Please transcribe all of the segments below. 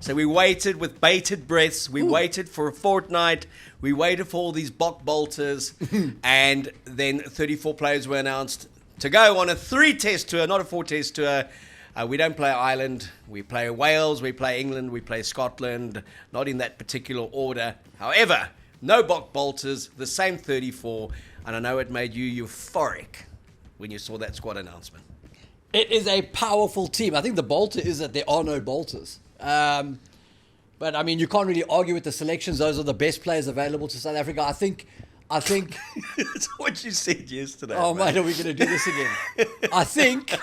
So we waited with bated breaths. We waited for a fortnight. We waited for all these Bok bolters. And then 34 players were announced to go on a 3-test tour, not a 4-test tour. We don't play Ireland. We play Wales. We play England. We play Scotland. Not in that particular order. However, no Bok bolters, the same 34. And I know it made you euphoric when you saw that squad announcement. It is a powerful team. I think the bolter is that there are no bolters. But I mean, you can't really argue with the selections. Those are the best players available to South Africa. I think. That's what you said yesterday. Oh, mate, are we going to do this again? I think.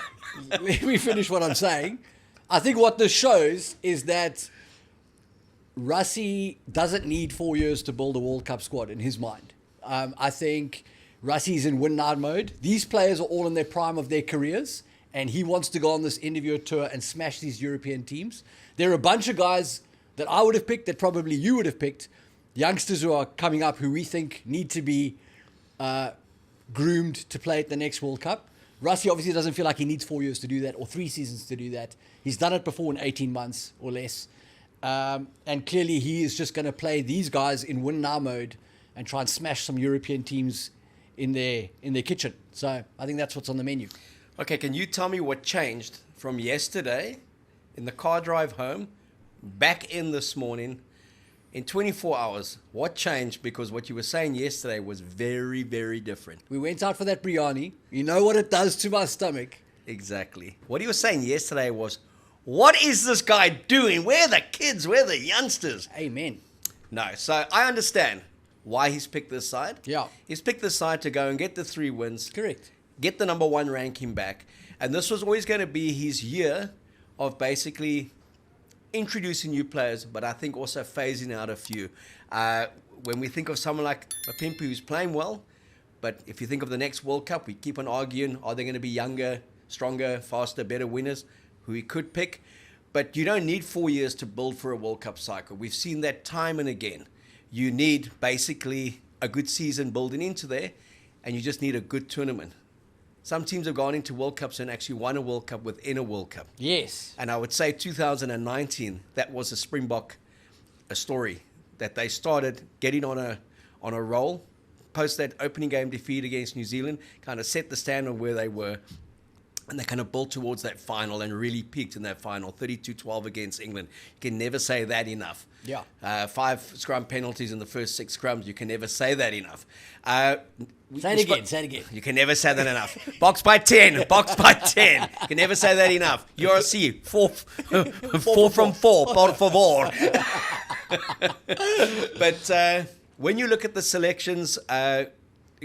Let me finish what I'm saying. I think what this shows is that Rassie doesn't need 4 years to build a World Cup squad in his mind. I think Rassie's in win-now mode. These players are all in their prime of their careers, and he wants to go on this interview tour and smash these European teams. There are a bunch of guys that I would have picked, that probably you would have picked, youngsters who are coming up who we think need to be groomed to play at the next World Cup. Rassie obviously doesn't feel like he needs 4 years to do that or 3 seasons to do that. He's done it before in 18 months or less. And clearly he is just going to play these guys in win-now mode and try and smash some European teams in their kitchen. So I think that's what's on the menu. Okay, can you tell me what changed from yesterday in the car drive home, back in this morning, in 24 hours? What changed? Because what you were saying yesterday was very, very different. We went out for that biryani. You know what it does to my stomach. Exactly. What you were saying yesterday was, what is this guy doing? Where are the kids? Where are the youngsters? Amen. No, so I understand why he's picked this side. Yeah. He's picked this side to go and get the 3 wins. Correct. Get the number 1 ranking back. And this was always going to be his year of basically introducing new players, but I think also phasing out a few. When we think of someone like Mapimpi, who's playing well, but if you think of the next World Cup, we keep on arguing, are they going to be younger, stronger, faster, better winners, who he could pick? But you don't need 4 years to build for a World Cup cycle. We've seen that time and again. You need basically a good season building into there, and you just need a good tournament. Some teams have gone into World Cups and actually won a World Cup within a World Cup. Yes. And I would say 2019, that was a Springbok story, that they started getting on a roll, post that opening game defeat against New Zealand, kind of set the standard where they were, and they kind of built towards that final and really peaked in that final, 32-12 against England. You can never say that enough. Yeah. 5 scrum penalties in the first 6 scrums. You can never say that enough. Say it again. You can never say that enough. Box by 10. Box by 10. You can never say that enough. URC, 4 from 4. Por favor. But when you look at the selections,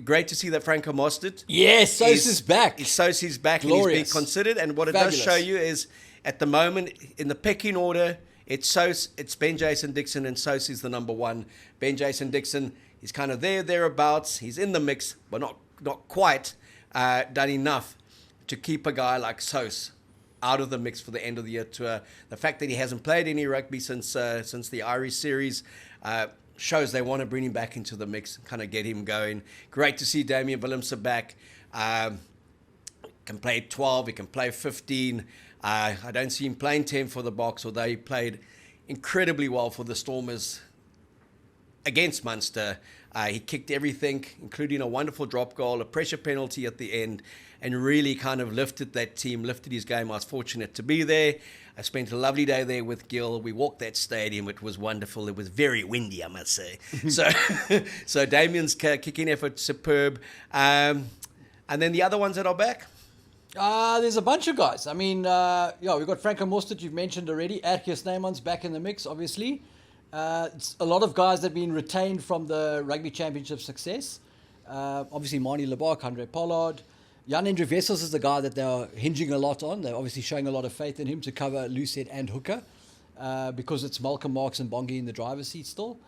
great to see that Franco Mostert. Yes, Sos is back. Sos is back. Glorious. And he's being considered. And what it Fabulous. does show you is, at the moment, in the pecking order, it's Sos, it's Ben Jason Dixon, and Sos is the number 1. Ben Jason Dixon, he's kind of thereabouts. He's in the mix, but not quite done enough to keep a guy like Sos out of the mix for the end of the year tour. The fact that he hasn't played any rugby since the Irish series shows they want to bring him back into the mix, kind of get him going. Great to see Damian Willemse back. Can play 12, he can play 15. I don't see him playing 10 for the Boks, although he played incredibly well for the Stormers against Munster. He kicked everything, including a wonderful drop goal, a pressure penalty at the end, and really kind of lifted that team, lifted his game. I was fortunate to be there. I spent a lovely day there with Gil. We walked that stadium. It was wonderful. It was very windy, I must say. So Damien's kicking effort, superb. And then the other ones that are back? There's a bunch of guys. I mean, we've got Franco Mostert, you've mentioned already. Erkje Snyman's back in the mix, obviously. It's a lot of guys that have been retained from the Rugby Championship success. Obviously, Marnie Lebark, Andre Pollard. Jan-Hendrik Wessels is the guy that they're hinging a lot on. They're obviously showing a lot of faith in him to cover Lucet and hooker because it's Malcolm Marx and Bongi in the driver's seat still.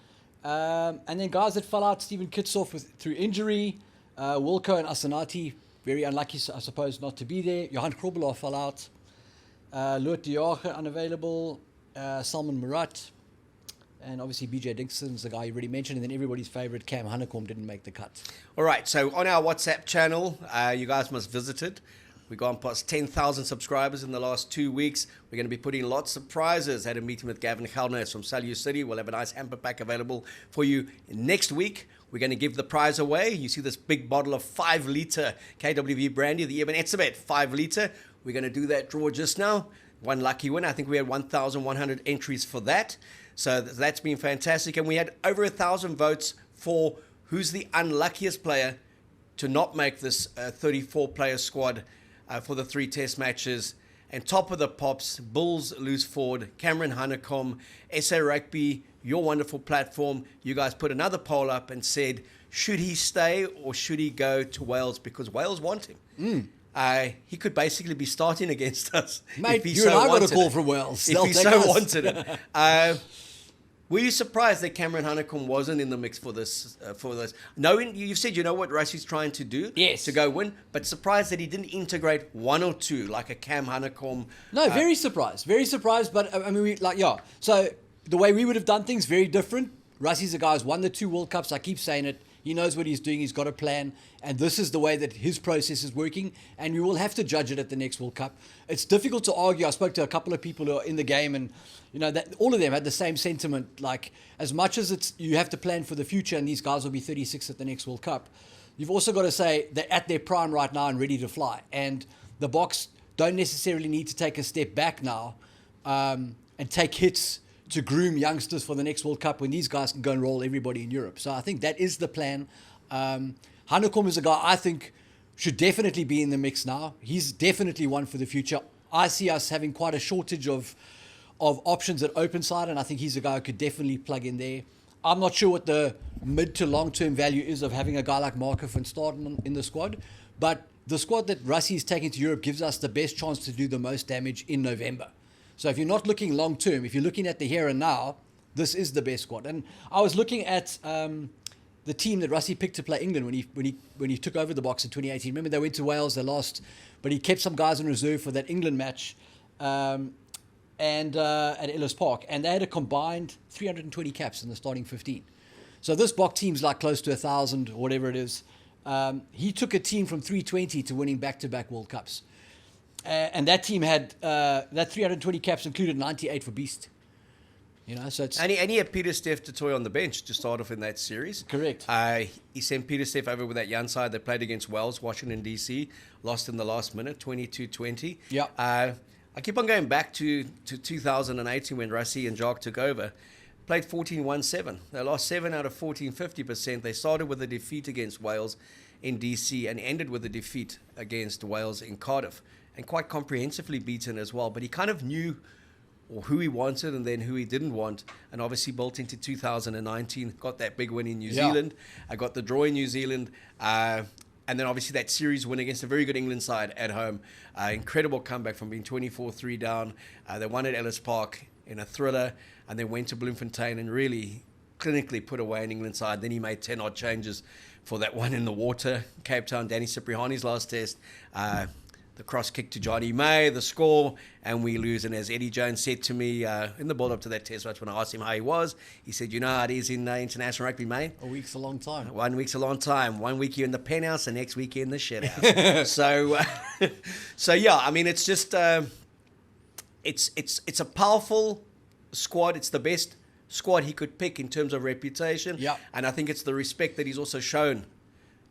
And then guys that fell out, Stephen Kitsoff through injury, Wilco and Asanati, very unlucky, I suppose, not to be there. Johan Krobelaar fell out. Loot de Jager unavailable. Salman Murat. And obviously BJ Dixon's the guy you already mentioned. And then everybody's favourite, Cam Hanekom, didn't make the cut. All right, so on our WhatsApp channel, you guys must visit it. We've gone past 10,000 subscribers in the last 2 weeks. We're going to be putting lots of prizes. Had a meeting with Gavin Gelnes from Salou City. We'll have a nice hamper pack available for you next week. We're going to give the prize away. You see this big bottle of 5-litre KWV brandy, the Eben Etzebeth 5-litre. We're going to do that draw just now. One lucky winner. I think we had 1,100 entries for that. So that's been fantastic. And we had over 1,000 votes for who's the unluckiest player to not make this 34-player squad for the 3 test matches. And top of the pops, Bulls Loose Ford, Cameron Honeycomb, SA Rugby, your wonderful platform. You guys put another poll up and said, should he stay or should he go to Wales? Because Wales want him. He could basically be starting against us. Mate, if he you and I got a wanted call it. from Wales. If They'll he take so us. wanted it. Were you surprised that Cameron Honeycomb wasn't in the mix for this? Knowing you've said you know what Rassie's trying to do, Yes, to go win, but surprised that he didn't integrate one or two like a Cam Honeycomb. No, very surprised. But I mean, So the way we would have done things, very different. Rassie's a guy who's won the 2 World Cups. I keep saying it. He knows what he's doing. He's got a plan. And this is the way that his process is working. And we will have to judge it at the next World Cup. It's difficult to argue. I spoke to a couple of people who are in the game, and that all of them had the same sentiment. Like, as much as you have to plan for the future, and these guys will be 36 at the next World Cup, you've also got to say they're at their prime right now and ready to fly. And the Boks don't necessarily need to take a step back now and take hits to groom youngsters for the next World Cup when these guys can go and roll everybody in Europe. So I think that is the plan. Honeycomb is a guy I think should definitely be in the mix now. He's definitely one for the future. I see us having quite a shortage of options at open side, and I think he's a guy who could definitely plug in there. I'm not sure what the mid to long-term value is of having a guy like Marco van Staden in the squad, but the squad that Rassie is taking to Europe gives us the best chance to do the most damage in November. So if you're not looking long term, if you're looking at the here and now, this is the best squad. And I was looking at the team that Rassie picked to play England when he took over the Boks in 2018. Remember, they went to Wales, they lost, but he kept some guys in reserve for that England match and at Ellis Park, and they had a combined 320 caps in the starting 15. So this Boks team's like close to 1,000 or whatever it is. He took a team from 320 to winning back-to-back World Cups. And that team had that 320 caps included 98 for Beast. So it's And he had Peter Steph to toy on the bench to start off in that series. Correct. He sent Peter Steph over with that young side that played against Wales, Washington, D.C., lost in the last minute, 22-20. Yeah. I keep on going back to 2018 when Rassie and Jacques took over. Played 14-1-7. They lost 7 out of 14, 50%. They started with a defeat against Wales in D.C. and ended with a defeat against Wales in Cardiff. And quite comprehensively beaten as well. But he kind of knew who he wanted and then who he didn't want. And obviously built into 2019, got that big win in New Zealand. I got the draw in New Zealand. And then obviously that series win against a very good England side at home. Incredible comeback from being 24-3 down. They won at Ellis Park in a thriller and then went to Bloemfontein and really clinically put away an England side. Then he made 10 odd changes for that one in the water. Cape Town, Danny Cipriani's last test. The cross kick to Johnny May, the score, and we lose. And as Eddie Jones said to me in the build-up to that test match when I asked him how he was, he said, how it is in international rugby, mate. A week's a long time. 1 week's a long time. 1 week you're in the penthouse, the next week you're in the shit house. So yeah, I mean, it's just, it's a powerful squad. It's the best squad he could pick in terms of reputation. Yeah. And I think it's the respect that he's also shown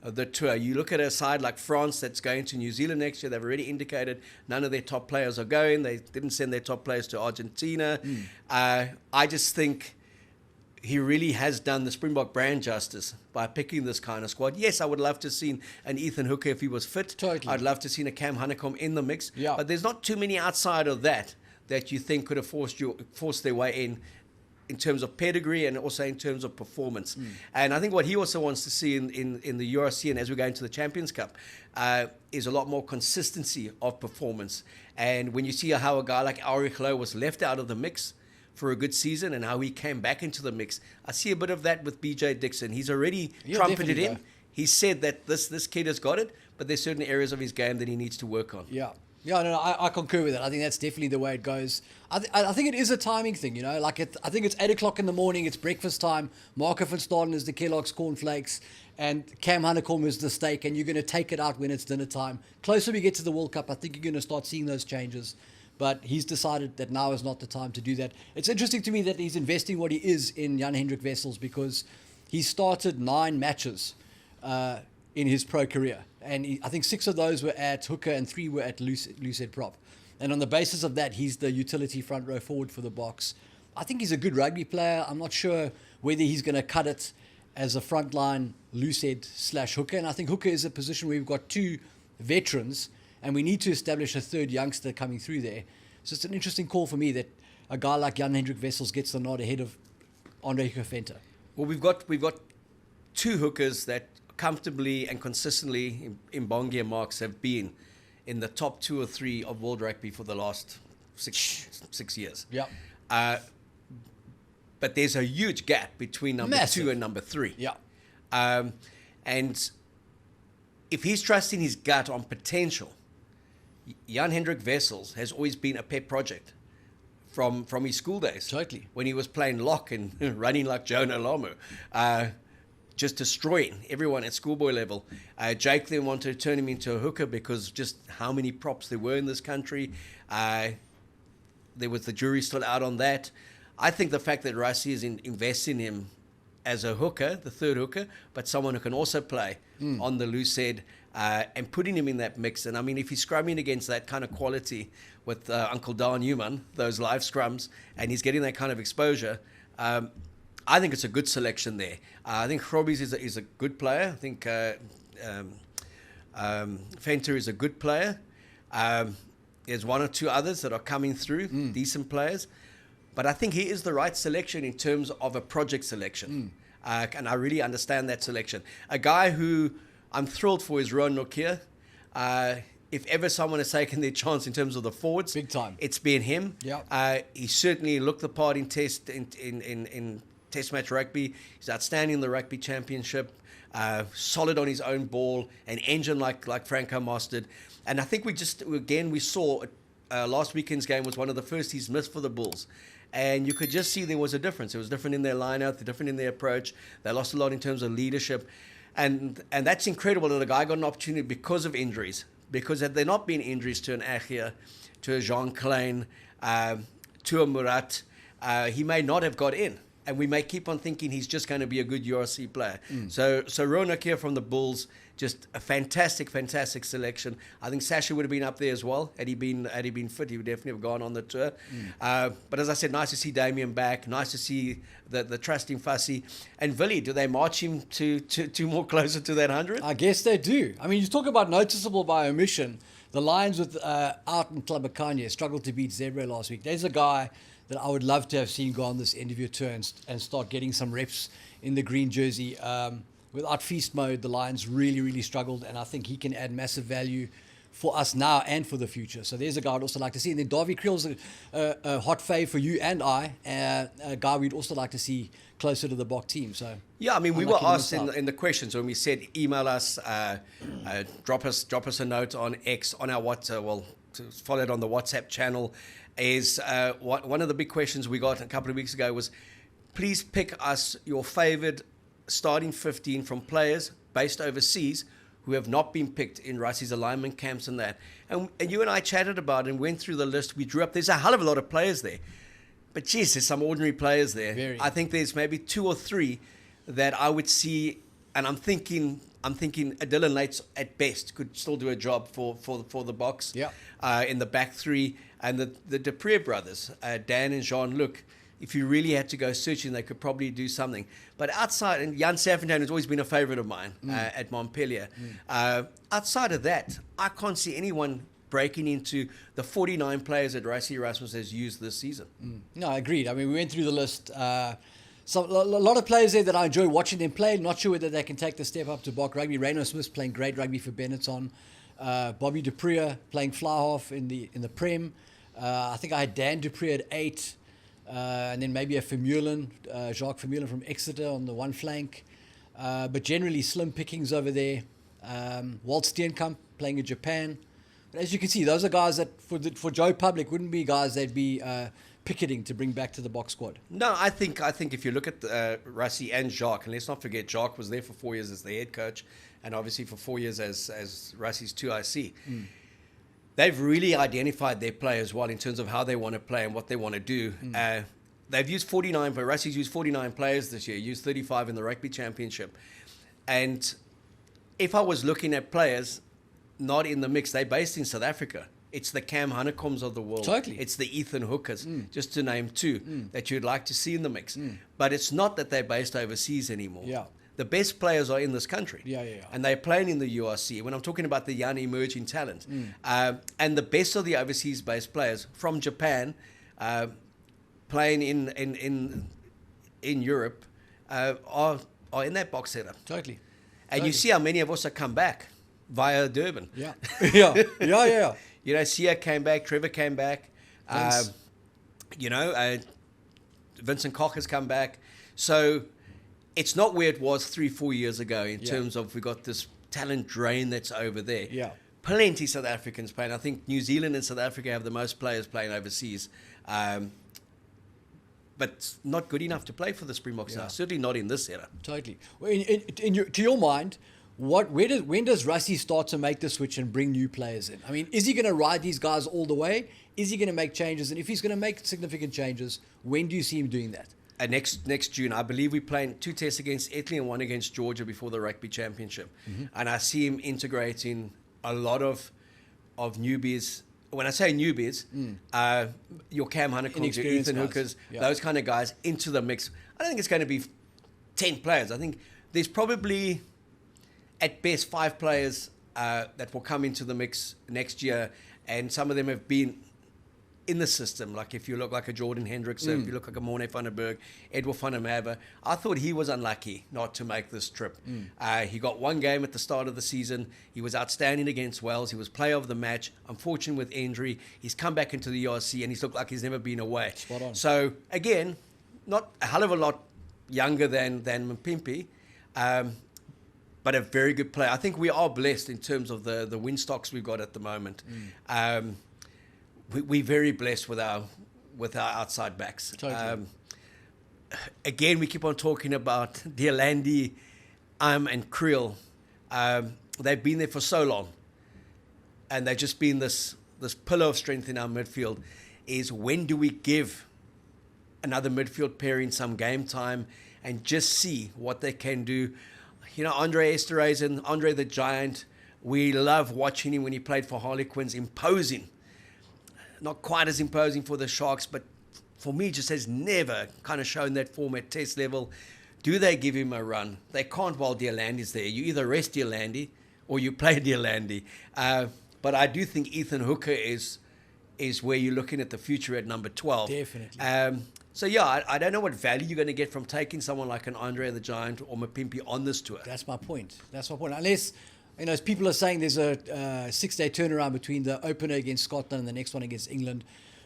the tour. You look at a side like France that's going to New Zealand next year. They've already indicated none of their top players are going. They didn't send their top players to Argentina. I just think he really has done the Springbok brand justice by picking this kind of squad. Yes, I would love to have seen an Ethan Hooker if he was fit. Totally. I'd love to have seen a Cam Honeycomb in the mix. Yeah. But there's not too many outside of that you think could have forced their way in terms of pedigree and also in terms of performance. And I think what he also wants to see in the URC and as we go into the Champions Cup is a lot more consistency of performance. And when you see how a guy like Ulrich Loh was left out of the mix for a good season and how he came back into the mix, I see a bit of that with BJ Dixon. He's already trumpeted him. He said that this kid has got it, but there's certain areas of his game that he needs to work on. Yeah. Yeah, no, I concur with that. I think that's definitely the way it goes. I think it is a timing thing, you know. Like I think it's 8 o'clock in the morning. It's breakfast time. Marco van Staden is the Kellogg's cornflakes, and Cam Honeycomb is the steak. And you're going to take it out when it's dinner time. Closer we get to the World Cup, I think you're going to start seeing those changes. But he's decided that now is not the time to do that. It's interesting to me that he's investing what he is in Jan-Hendrik Wessels, because he started 9 matches in his pro career. And I think 6 of those were at hooker and 3 were at loosehead prop. And on the basis of that, he's the utility front row forward for the Boks. I think he's a good rugby player. I'm not sure whether he's going to cut it as a frontline loosehead / hooker. And I think hooker is a position where we've got 2 veterans, and we need to establish a 3rd youngster coming through there. So it's an interesting call for me that a guy like Jan-Hendrik Wessels gets the nod ahead of Andre Venter. Well, we've got 2 hookers that comfortably and consistently in Bongi and Marks have been in the top 2 or 3 of world rugby for the last six years. Yeah. But there's a huge gap between number Massive. 2 and number 3. Yeah. And if he's trusting his gut on potential, Jan-Hendrik Wessels has always been a pet project from his school days. Totally. When he was playing lock and running like Jonah Lomu. Just destroying everyone at schoolboy level. Jake then wanted to turn him into a hooker because just how many props there were in this country. There was the jury still out on that. I think the fact that Rassie is investing in him as a hooker, the 3rd hooker, but someone who can also play on the loose head, and putting him in that mix. And I mean, if he's scrumming against that kind of quality with Uncle Don Newman, those live scrums, and he's getting that kind of exposure, I think it's a good selection there. I think Grobbies is a good player. I think Venter is a good player. There's 1 or 2 others that are coming through, decent players. But I think he is the right selection in terms of a project selection. And I really understand that selection. A guy who I'm thrilled for is Ron Nokia. If ever someone has taken their chance in terms of the forwards, Big time. It's been him. Yeah. He certainly looked the part in Test match rugby. He's outstanding in the rugby championship. Solid on his own ball, an engine like Franco Mostert. And I think we saw last weekend's game was one of the first he's missed for the Bulls. And you could just see there was a difference. It was different in their lineup, different in their approach. They lost a lot in terms of leadership. And that's incredible that a guy got an opportunity because of injuries. Because had there not been injuries to an Achia, to a Jean Klein, to a Murat, he may not have got in. And we may keep on thinking he's just going to be a good URC player. So Ronak here from the Bulls, just a fantastic selection. I think Sasha would have been up there as well. Had he been fit, he would definitely have gone on the tour. But as I said, nice to see Damien back. Nice to see the trusting Fussy. And Willie, do they march him to more closer to that 100? I guess they do. I mean, you talk about noticeable by omission. The Lions with Out and Klabakanye struggled to beat Zebra last week. There's a guy that I would love to have seen go on this end of your tour and start getting some reps in the green jersey. Without feast mode, the Lions really struggled, and I think he can add massive value for us now and for the future. So there's a guy I'd also like to see. And then Davy Creel's a hot fave for you and I, a guy we'd also like to see closer to the Bok team. So yeah, I mean, we were asked in the questions when we said email us, drop us a note on X, on our WhatsApp, to follow it on the WhatsApp channel. Is one of the big questions we got a couple of weeks ago was, please pick us your favored starting 15 from players based overseas who have not been picked in Rassie's alignment camps and that. And you and I chatted about it and went through the list. We drew up, there's a hell of a lot of players there. But geez, there's some ordinary players there. Very. I think there's maybe 2 or 3 that I would see, and I'm thinking Dylan Lates at best could still do a job for the Boks. Yeah. In the back 3, and the Dupree brothers, Dan and Jean-Luc. If you really had to go searching, they could probably do something. But outside, and Jan Saffenstein has always been a favourite of mine at Montpellier. Outside of that, I can't see anyone breaking into the 49 players that Rassie Erasmus has used this season. No, agreed. I mean, we went through the list. So a lot of players there that I enjoy watching them play. Not sure whether they can take the step up to Bok rugby. Reno Smith's playing great rugby for Benetton. Bobby Dupree playing fly half in the Prem. I think I had Dan Dupree at 8. And then maybe a Vermeulen, Jacques Vermeulen from Exeter on the one flank. But generally slim pickings over there. Walt Steenkamp playing in Japan. But as you can see, those are guys that for Joe Public wouldn't be guys they'd be picketing to bring back to the box squad. No, I think if you look at Rassie and Jacques, and let's not forget Jacques was there for 4 years as the head coach, and obviously for 4 years as Rassie's 2IC. They've really identified their players well in terms of how they want to play and what they want to do. They've used 49, but Rassie's used 49 players this year, used 35 in the rugby championship. And if I was looking at players not in the mix, they're based in South Africa. It's the Cam Honeycombs of the world. Totally. It's the Ethan Hookers, just to name two, that you'd like to see in the mix. But it's not that they're based overseas anymore. Yeah. The best players are in this country. Yeah. And they're playing in the URC. When I'm talking about the young emerging talent. And the best of the overseas-based players from Japan playing in Europe are in that box setup. Totally. And you see how many of us have come back via Durban. Yeah. Yeah. You know, Sia came back, Trevor came back. Vincent Koch has come back. So it's not where it was 3-4 years ago in terms of we got this talent drain that's over there. Yeah. Plenty South Africans playing. I think New Zealand and South Africa have the most players playing overseas. But not good enough to play for the Springboks now. Certainly not in this setup. Totally. Well, to your mind, when does Rassie start to make the switch and bring new players in? I mean, is he going to ride these guys all the way? Is he going to make changes? And if he's going to make significant changes, when do you see him doing that? Next June, I believe we're playing 2 tests against Italy and 1 against Georgia before the Rugby Championship. And I see him integrating a lot of newbies. When I say newbies, your Cam Honeycombs, your Ethan Hookers, those kind of guys into the mix. I don't think it's going to be 10 players. I think there's probably, at best, 5 players that will come into the mix next year, and some of them have been in the system. Like if you look like a Jordan Hendrickson, if you look like a Morne van der Berg, Edward van der Merwe, I thought he was unlucky not to make this trip. He got 1 game at the start of the season. He was outstanding against Wales. He was player of the match. Unfortunate with injury. He's come back into the URC and he's looked like he's never been away. Spot on. So again, not a hell of a lot younger than Mpimpi, but a very good player. I think we are blessed in terms of the win stocks we've got at the moment. We're very blessed with our outside backs. Totally. Again, we keep on talking about Deolandi, and Creel. They've been there for so long, and they've just been this pillar of strength in our midfield. Is when do we give another midfield pairing some game time and just see what they can do? You know, Andre Esterhuizen, Andre the Giant. We love watching him when he played for Harlequins, imposing. Not quite as imposing for the Sharks, but for me, just has never kind of shown that form at test level. Do they give him a run? They can't while Deolandi's there. You either rest Deolandi or you play Deolandi. But I do think Ethan Hooker is where you're looking at the future at number 12. Definitely. So, yeah, I don't know what value you're going to get from taking someone like an Andre the Giant or Mpimpi on this tour. That's my point. Unless, as people are saying, there's a 6-day turnaround between the opener against Scotland and the next one against England.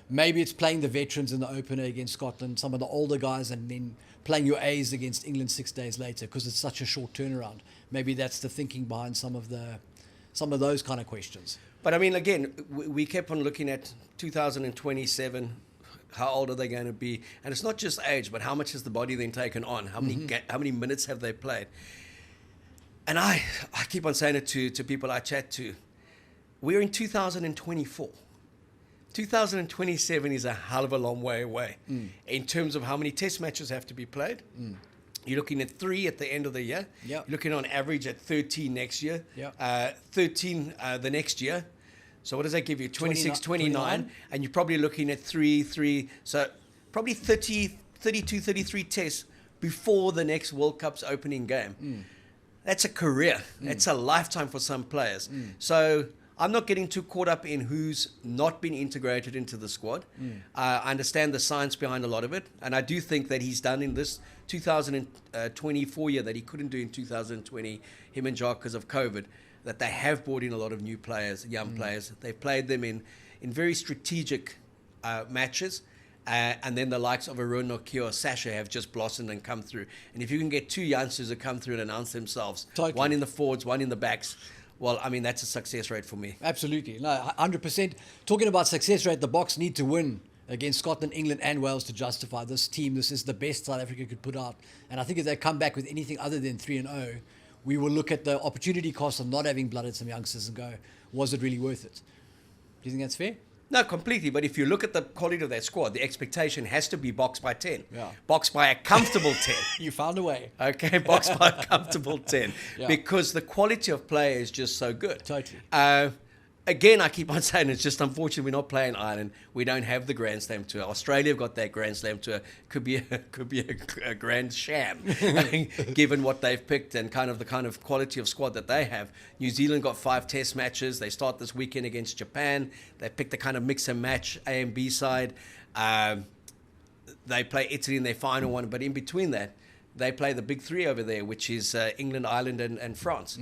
Maybe it's playing the veterans in the opener against Scotland, some of the older guys, and then playing your A's against England 6 days later because it's such a short turnaround. Maybe that's the thinking behind some of those kind of questions. But I mean, again, we kept on looking at 2027. How old are they going to be? And it's not just age, but how much has the body then taken on? How many minutes have they played? And I keep on saying it to people I chat to. We're in 2024. 2027 is a hell of a long way away in terms of how many test matches have to be played. You're looking at 3 at the end of the year. Yep. You're looking on average at 13 next year. Yep. 13 the next year. So what does that give you? 26, 29. 29. And you're probably looking at 3. So probably 32, 33 tests before the next World Cup's opening game. That's a career. That's a lifetime for some players. So I'm not getting too caught up in who's not been integrated into the squad. I understand the science behind a lot of it. And I do think that he's done in this 2024 year that he couldn't do in 2020, him and Jacques, because of COVID, that they have brought in a lot of new players, young players. They've played them in very strategic matches. And then the likes of Arun or Keo Zels have just blossomed and come through. And if you can get two youngsters to come through and announce themselves, Totally. one in the forwards, one in the backs, well, I mean, that's a success rate for me. Absolutely. No, 100%. Talking about success rate, the Boks need to win against Scotland, England and Wales to justify this team. This is the best South Africa could put out. And I think if they come back with anything other than 3-0, we will look at the opportunity cost of not having blooded some youngsters and go, was it really worth it? Do you think that's fair? No, completely. But if you look at the quality of that squad, the expectation has to be boxed by 10. Yeah. Boxed by a comfortable 10. You found a way. Okay, boxed by a comfortable 10. Yeah. Because the quality of play is just so good. Totally. Again, I keep on saying it's just unfortunate we're not playing Ireland. We don't have the Grand Slam tour. Australia have got that Grand Slam tour. Could be a grand sham, given what they've picked and the kind of quality of squad that they have. New Zealand got 5 test matches. They start this weekend against Japan. They picked the kind of mix and match A and B side. They play Italy in their final one, but in between that, they play the big three over there, which is England, Ireland, and France.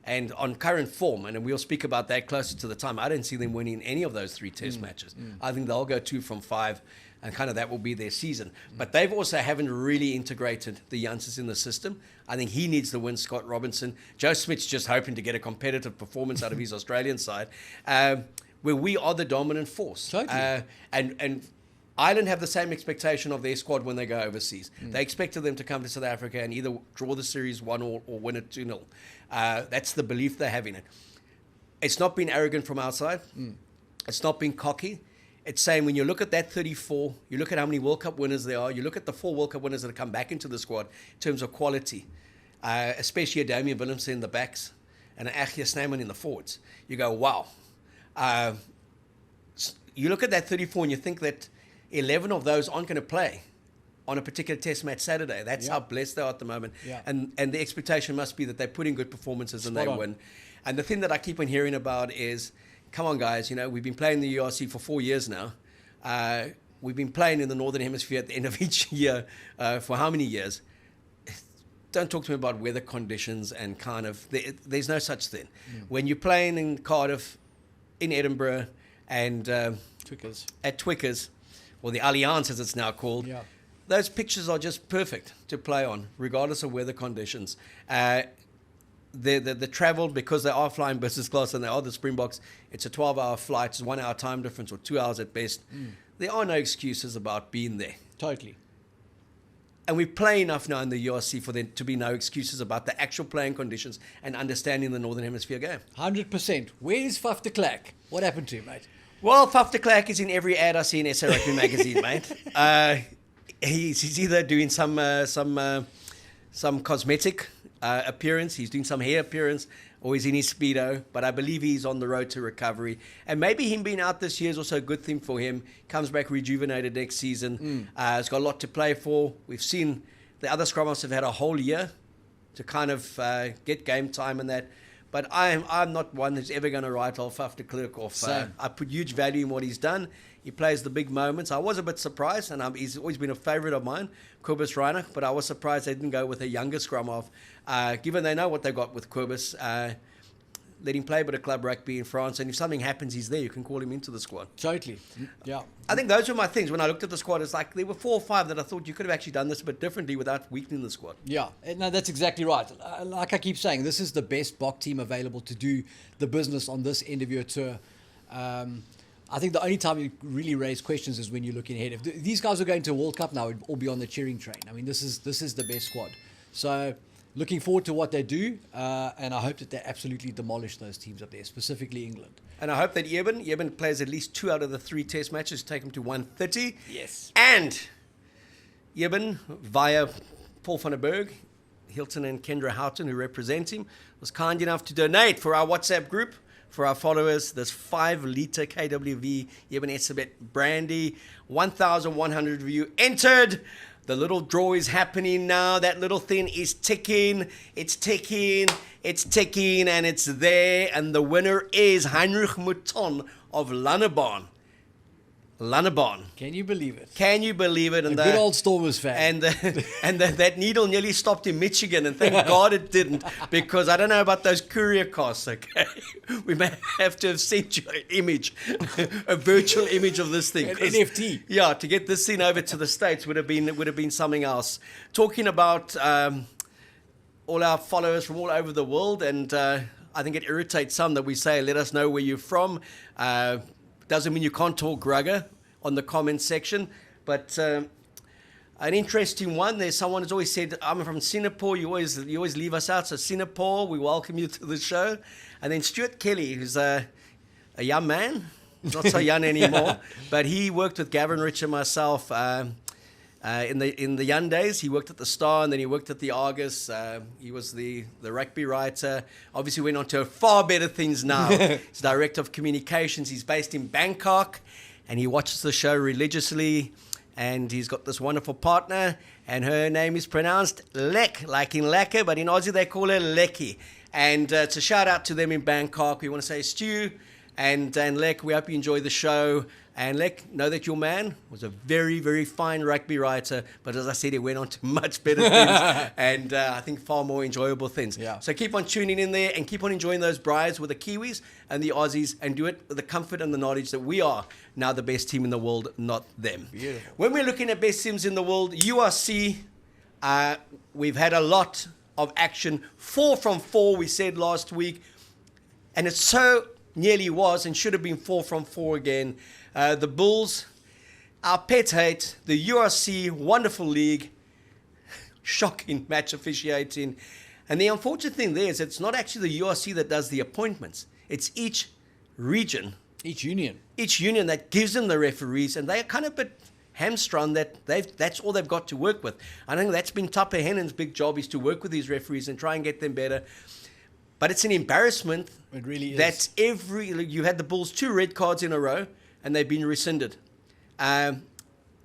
And on current form, and we'll speak about that closer to the time, I don't see them winning any of those 3 test matches. I think they'll go 2 from 5, and kind of that will be their season. But they've also haven't really integrated the youngsters in the system. I think he needs to win, Scott Robinson. Joe Smith's just hoping to get a competitive performance out of his Australian side, where we are the dominant force. Totally. And Ireland have the same expectation of their squad when they go overseas. They expected them to come to South Africa and either draw the series 1-1 or win it 2-0. That's the belief they have in it. It's not being arrogant from our side. It's not being cocky. It's saying when you look at that 34, you look at how many World Cup winners there are, you look at the 4 World Cup winners that have come back into the squad in terms of quality, especially a Damian Willemse in the backs and an Achia Snyman in the forwards. You go, wow. You look at that 34 and you think that 11 of those aren't going to play on a particular test match Saturday. That's how blessed they are at the moment. Yeah. And the expectation must be that they put in good performances and Spot they on. win. And the thing that I keep on hearing about is, come on, guys, we've been playing the URC for 4 years now. We've been playing in the Northern Hemisphere at the end of each year for how many years? Don't talk to me about weather conditions and there's no such thing. When you're playing in Cardiff, in Edinburgh, and Twickers. at Twickers, or the Allianz as it's now called, those pitches are just perfect to play on, regardless of weather conditions. The travel, because they are flying business class and they are the Springboks, it's a 12-hour flight, it's 1 hour time difference or 2 hours at best. There are no excuses about being there. Totally. And we play enough now in the URC for there to be no excuses about the actual playing conditions and understanding the Northern Hemisphere game. 100%. Where's Faf de Klerk? What happened to him, mate? Well, Faf de Klerk is in every ad I see in SARugbymag magazine, mate. He's either doing some cosmetic appearance, he's doing some hair appearance, or he's in his Speedo. But I believe he's on the road to recovery. And maybe him being out this year is also a good thing for him. Comes back rejuvenated next season. He's got a lot to play for. We've seen the other scrum masters have had a whole year to kind of get game time and that. But I'm not one who's ever going to write off Faf de Klerk off. I put huge value in what he's done. He plays the big moments. I was a bit surprised, and he's always been a favourite of mine, Kobus Reiner, but I was surprised they didn't go with a younger scrum half, given they know what they got with Kobus. Let him play a bit of club rugby in France, and if something happens, he's there. You can call him into the squad. Totally. Yeah. I think those were my things. When I looked at the squad, it's like there were 4 or 5 that I thought you could have actually done this a bit differently without weakening the squad. Yeah, no, that's exactly right. Like I keep saying, this is the best Bok team available to do the business on this end of your tour. I think the only time you really raise questions is when you're looking ahead. If these guys are going to a World Cup now, it'd all be on the cheering train. I mean, this is the best squad. So looking forward to what they do, and I hope that they absolutely demolish those teams up there, specifically England. And I hope that Eben plays at least 2 out of the 3 test matches, take him to 130. Yes. And Eben, via Paul van der Berg, Hilton and Kendra Houghton, who represent him, was kind enough to donate for our WhatsApp group, for our followers, this 5-litre KWV Eben Etzebeth brandy, 1,100 of you entered. The little draw is happening now. That little thing is ticking. It's ticking. It's ticking, and it's there. And the winner is Heinrich Mouton of Lanneban. Lannabon. Can you believe it? Can you believe it? And a good old Stormers fan. And that needle nearly stopped in Michigan, and thank God it didn't, because I don't know about those courier costs, okay? We may have to have sent you an image, a virtual image of this thing. An NFT. Yeah, to get this thing over to the States would have been something else. Talking about all our followers from all over the world, and I think it irritates some that we say, let us know where you're from. Doesn't mean you can't talk rugger on the comments section, but an interesting one. There's someone who's always said, I'm from Singapore, you always leave us out, so Singapore, we welcome you to the show. And then Stuart Kelly, who's a young man, not so young anymore, but he worked with Gavin Rich and myself in the young days. He worked at the Star, and then he worked at the Argus. He was the rugby writer. Obviously went on to far better things now. He's director of communications. He's based in Bangkok, and he watches the show religiously. And he's got this wonderful partner, and her name is pronounced Lek, like in lacquer, but in Aussie they call her Lecky. And it's a shout out to them in Bangkok. We want to say Stu and Lek, we hope you enjoy the show. And Lek, know that your man was a very, very fine rugby writer, but as I said, he went on to much better things, and I think far more enjoyable things. Yeah. So keep on tuning in there and keep on enjoying those brides with the Kiwis and the Aussies, and do it with the comfort and the knowledge that we are now the best team in the world, not them. Beautiful. When we're looking at best teams in the world, URC, we've had a lot of action. 4 from 4, we said last week, and it so nearly was and should have been 4 from 4 again. The Bulls, our pet hate, the URC, wonderful league, shocking match officiating. And the unfortunate thing there is it's not actually the URC that does the appointments. It's each region. Each union that gives them the referees, and they're kind of a bit hamstrung that that's all they've got to work with. I think that's been Tapa Hennen's big job, is to work with these referees and try and get them better. But it's an embarrassment. It really is. That you had the Bulls 2 red cards in a row, and they've been rescinded. The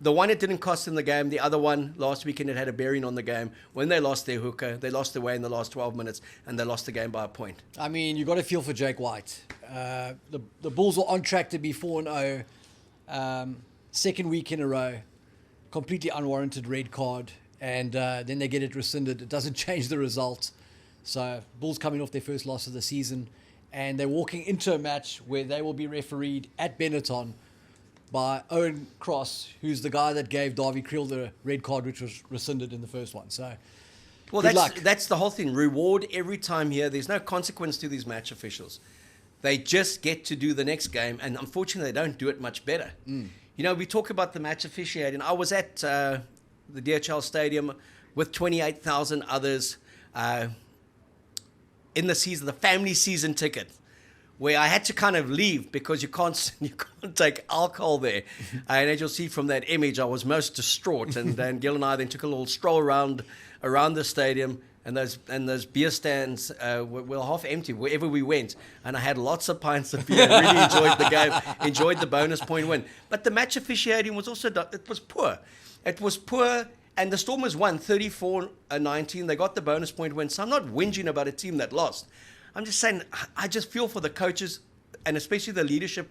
one, it didn't cost them the game. The other one, last weekend, it had a bearing on the game. When they lost their hooker, they lost their way in the last 12 minutes, and they lost the game by a point. I mean, you got to feel for Jake White. The Bulls were on track to be 4-0, second week in a row, completely unwarranted red card, and then they get it rescinded. It doesn't change the result. So Bulls coming off their first loss of the season, and they're walking into a match where they will be refereed at Benetton by Owen Cross, who's the guy that gave Davy Creel the red card, which was rescinded in the first one. So, well, that's the whole thing. Reward every time here. There's no consequence to these match officials. They just get to do the next game, and unfortunately, they don't do it much better. You know, we talk about the match officiating. I was at the DHL Stadium with 28,000 others in the season, the family season ticket, where I had to kind of leave because you can't take alcohol there. And as you'll see from that image, I was most distraught. And Gil and I then took a little stroll around the stadium, and those beer stands were half empty wherever we went. And I had lots of pints of beer. Really enjoyed the game, enjoyed the bonus point win. But the match officiating was also poor. It was poor. And the Stormers won 34-19. They got the bonus point win. So I'm not whinging about a team that lost. I'm just saying, I just feel for the coaches, and especially the leadership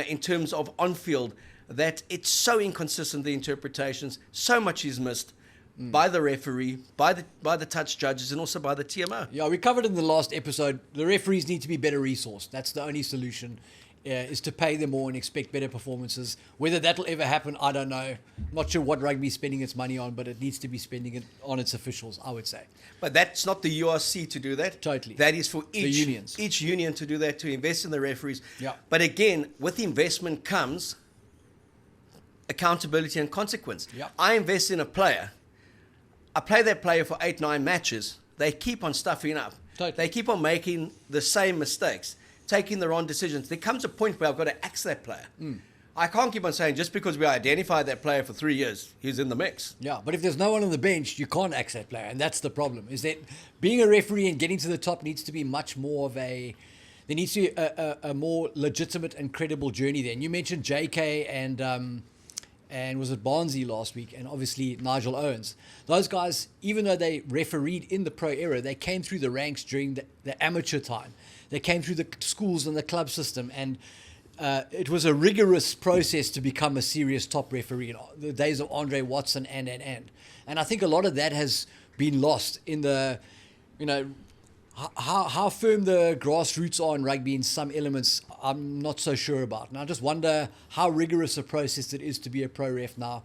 in terms of on-field, that it's so inconsistent, the interpretations. So much is missed by the referee, by the touch judges, and also by the TMO. Yeah, we covered in the last episode, the referees need to be better resourced. That's the only solution, is to pay them more and expect better performances. Whether that'll ever happen, I don't know. Not sure what rugby's spending its money on, but it needs to be spending it on its officials, I would say. But that's not the URC to do that. Totally. That is for each union to do that, to invest in the referees. Yeah. But again, with investment comes accountability and consequence. Yeah. I invest in a player. I play that player for 8-9 matches. They keep on stuffing up. Totally. They keep on making the same mistakes, taking the wrong decisions. There comes a point where I've got to axe that player. I can't keep on saying just because we identified that player for 3 years, he's in the mix. Yeah, but if there's no one on the bench, you can't axe that player. And that's the problem, is that being a referee and getting to the top needs to be much more of there needs to be a more legitimate and credible journey there. And you mentioned JK and was it Barnsley last week, and obviously Nigel Owens. Those guys, even though they refereed in the pro era, they came through the ranks during the amateur time. They came through the schools and the club system, and it was a rigorous process to become a serious top referee. You know, the days of Andre Watson and I think a lot of that has been lost in the, you know, how firm the grassroots are in rugby in some elements. I'm not so sure about, and I just wonder how rigorous a process it is to be a pro ref now.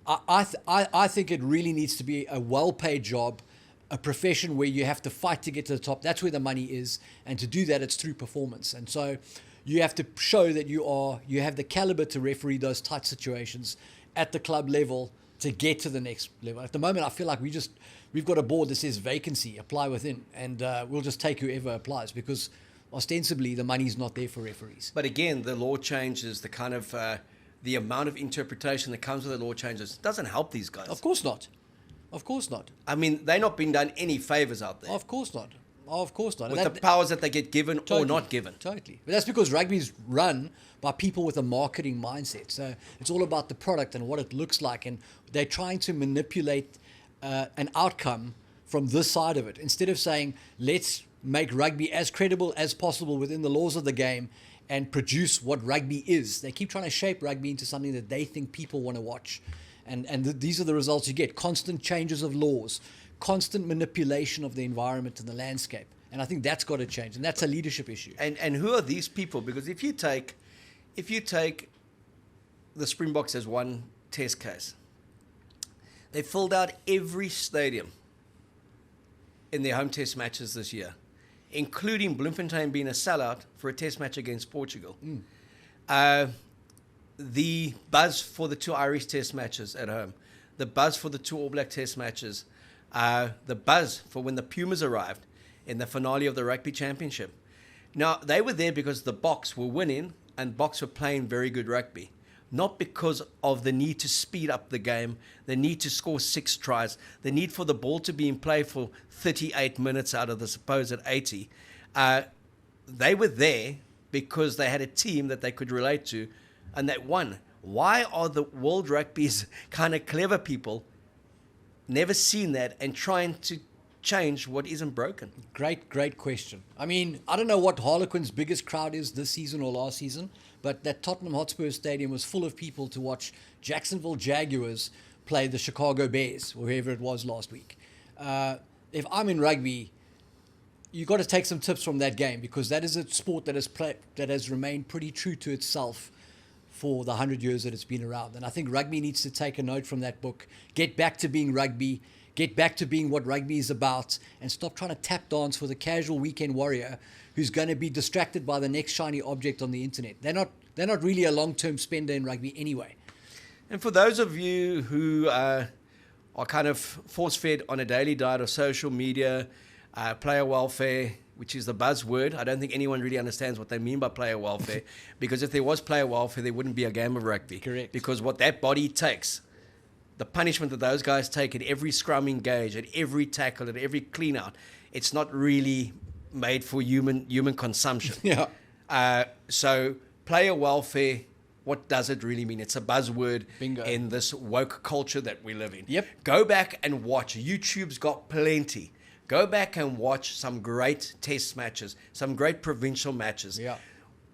I think it really needs to be a well-paid job, a profession where you have to fight to get to the top. That's where the money is, and to do that, it's through performance. And so you have to show that you have the caliber to referee those tight situations at the club level to get to the next level. At the moment, I feel like we've got a board that says vacancy, apply within, and we'll just take whoever applies because ostensibly the money's not there for referees. But again, the law changes, the kind of the amount of interpretation that comes with the law changes. It doesn't help these guys. Of course not. Of course not. I mean, they're not being done any favors out there. Of course not. Of course not. With the powers that they get given totally, or not given. Totally. But that's because rugby's run by people with a marketing mindset. So it's all about the product and what it looks like. And they're trying to manipulate an outcome from this side of it. Instead of saying, let's make rugby as credible as possible within the laws of the game and produce what rugby is. They keep trying to shape rugby into something that they think people want to watch. And these are the results you get. Constant changes of laws, constant manipulation of the environment and the landscape. And I think that's got to change. And that's a leadership issue. And who are these people? Because if you take the Springboks as one test case, they filled out every stadium in their home test matches this year, including Bloemfontein being a sellout for a test match against Portugal. The buzz for the 2 Irish test matches at home, the buzz for the 2 All Black test matches, the buzz for when the Pumas arrived in the finale of the Rugby Championship. Now, they were there because the Boks were winning and Boks were playing very good rugby, not because of the need to speed up the game, the need to score 6 tries, the need for the ball to be in play for 38 minutes out of the supposed 80. They were there because they had a team that they could relate to and that won. Why are the World Rugby's kind of clever people never seen that and trying to change what isn't broken? Great question. I mean, I don't know what Harlequin's biggest crowd is this season or last season, but that Tottenham Hotspur Stadium was full of people to watch Jacksonville Jaguars play the Chicago Bears, or whoever it was last week. If I'm in rugby, you've got to take some tips from that game because that is a sport that has remained pretty true to itself for the 100 years that it's been around. And I think rugby needs to take a note from that book, get back to being rugby, get back to being what rugby is about, and stop trying to tap dance for the casual weekend warrior who's going to be distracted by the next shiny object on the internet. They're not really a long-term spender in rugby anyway. And for those of you who are kind of force-fed on a daily diet of social media, player welfare, which is the buzzword. I don't think anyone really understands what they mean by player welfare, because if there was player welfare, there wouldn't be a game of rugby. Correct. Because what that body takes, the punishment that those guys take at every scrum engage, at every tackle, at every clean-out, it's not really made for human consumption. Yeah. So player welfare, what does it really mean? It's a buzzword. Bingo. In this woke culture that we live in. Yep. Go back and watch. YouTube's got plenty. Go back and watch some great test matches, some great provincial matches. Yeah.